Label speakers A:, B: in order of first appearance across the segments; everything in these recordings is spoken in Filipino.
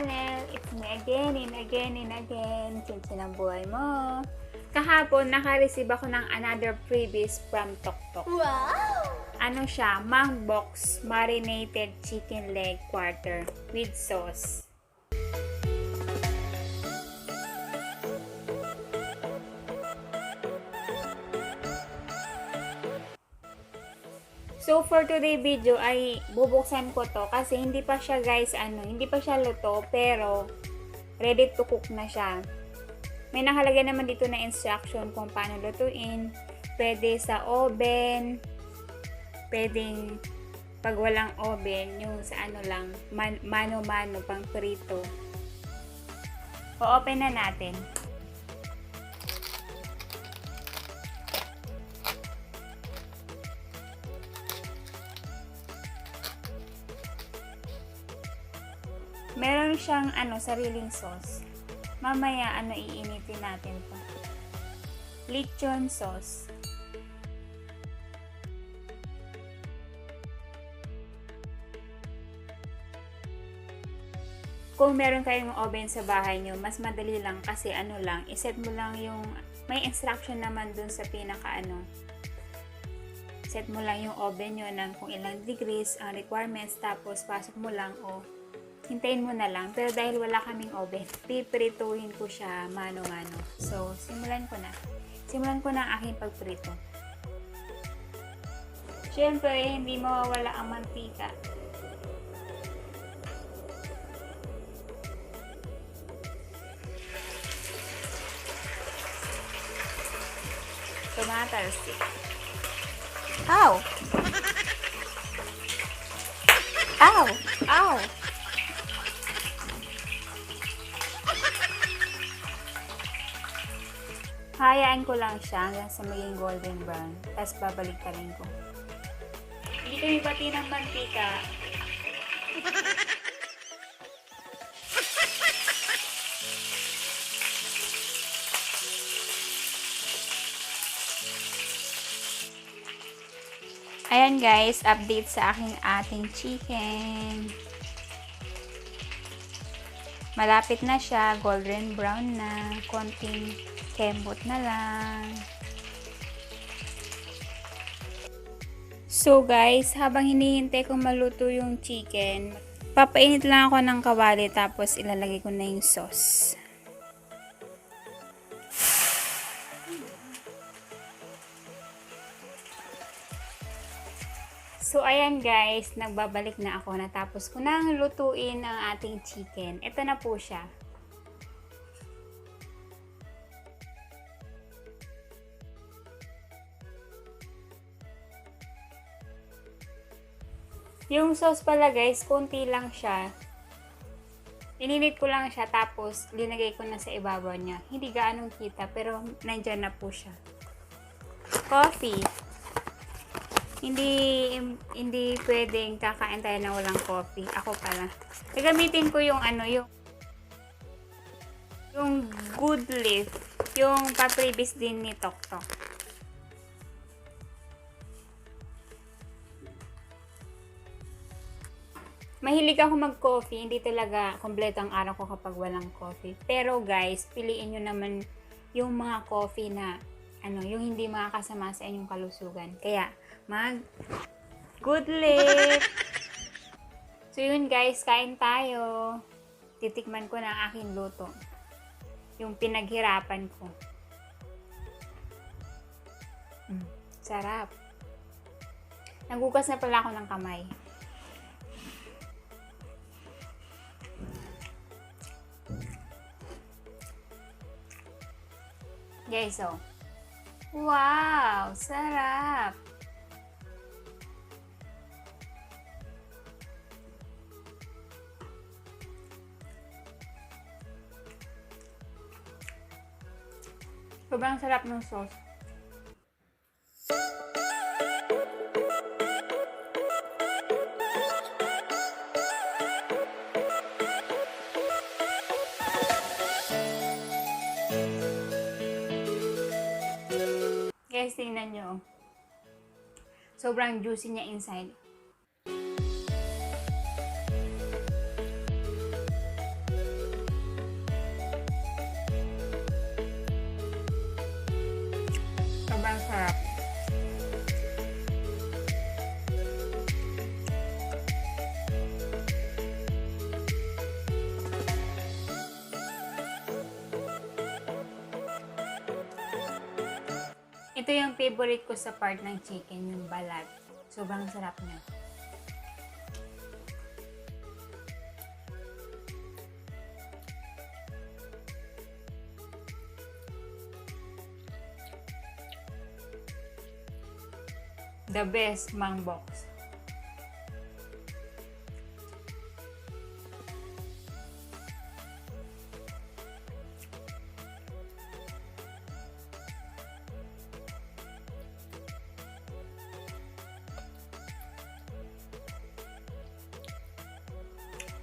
A: channel. It's me again and again and again. Chin ang buhay mo. Kahapon, naka-receive ako ng another freebies from Toktok.
B: Wow!
A: Ano siya? Mang Bok Marinated Chicken Leg Quarter with sauce. So, for today video ay bubuksan ko to kasi hindi pa siya guys, hindi pa siya luto pero ready to cook na siya. May nakalagay naman dito na instruction kung paano lutuin. Pwede sa oven, pwedeng pag walang oven, yung sa lang, mano-mano, pang prito. O-open na natin. Meron siyang sariling sauce. Mamaya iinitin natin to. Lechon sauce. Kung meron kayong oven sa bahay nyo, mas madali lang kasi iset mo lang yung, may instruction naman dun sa pinaka set mo lang yung oven nyo ng kung ilang degrees ang requirements, tapos pasok mo lang hintayin mo na lang. Pero dahil wala kaming oven, piprituhin ko siya mano-mano. So, simulan ko na. Simulan ko na ang aking pagprito. Siyempre, hindi mawawala ang mantika. Tomato stick. Ow! Ow! Ow! Hayaan ko lang siya hanggang sa maging golden brown. Tapos babalik ka rin ko. Hindi kami pati ng mantika. Ayan guys, update sa ating chicken. Malapit na siya, golden brown na, konting kembot na lang. So guys, habang hinihintay kong maluto yung chicken, papainit lang ako ng kawali tapos ilalagay ko na yung sauce. So ayan guys, nagbabalik na ako, natapos ko nang lutuin ang ating chicken. Ito na po siya. Yung sauce pala guys, konti lang siya. Ininit ko lang siya tapos linagay ko na sa ibabaw niya. Hindi gaanong kita pero nandyan na po siya. Coffee. Hindi pwedeng kakain tayo na walang coffee. Ako pala. Gagamitin ko yung yung good leaf. Yung pa-previous din ni Toktok. Mahilig ako mag-coffee, hindi talaga kompleto ang araw ko kapag walang coffee. Pero guys, piliin nyo naman yung mga coffee na, yung hindi makakasama sa inyong kalusugan. Kaya, good luck! So yun guys, kain tayo. Titikman ko na ang aking luto. Yung pinaghirapan ko. Sarap. Nagugas na pala ako ng kamay. Guys, wow! Sarap! Sobrang sarap ng sauce. Guys, tingnan nyo. Sobrang juicy niya inside. Ito yung favorite ko sa part ng chicken, yung balat. Sobrang sarap niya. The best, Mang Bok.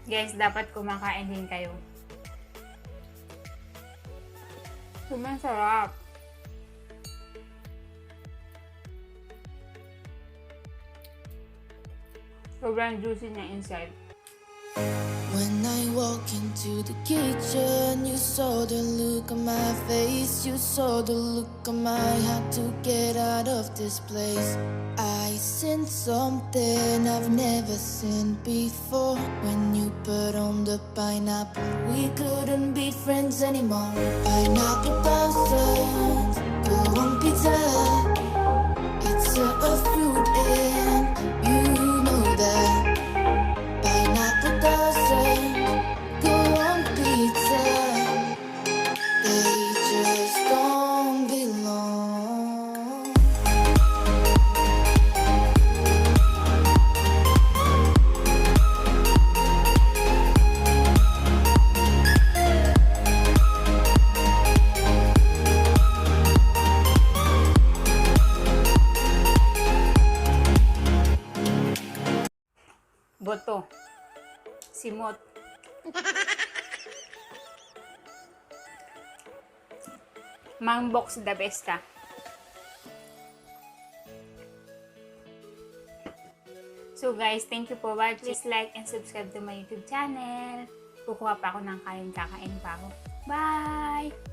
A: Guys, dapat kumakain din kayo. Sobrang sarap. Sobrang juicy niya inside.
B: When I walk into the kitchen, you saw the look on my face. You saw the look on my had to get out of this place. I seen something I've never seen before. When you put on the pineapple, we couldn't be friends anymore. Pineapple thousands, go on pizza. It's a fruit and you know that. Pineapple doesn't go on pizza. They just don't belong.
A: Boto. Simot. Mang Bok the best ka. So guys, thank you for watching. Please like and subscribe to my YouTube channel. Kukuha pa ako ng kain, kakain pa ako. Bye!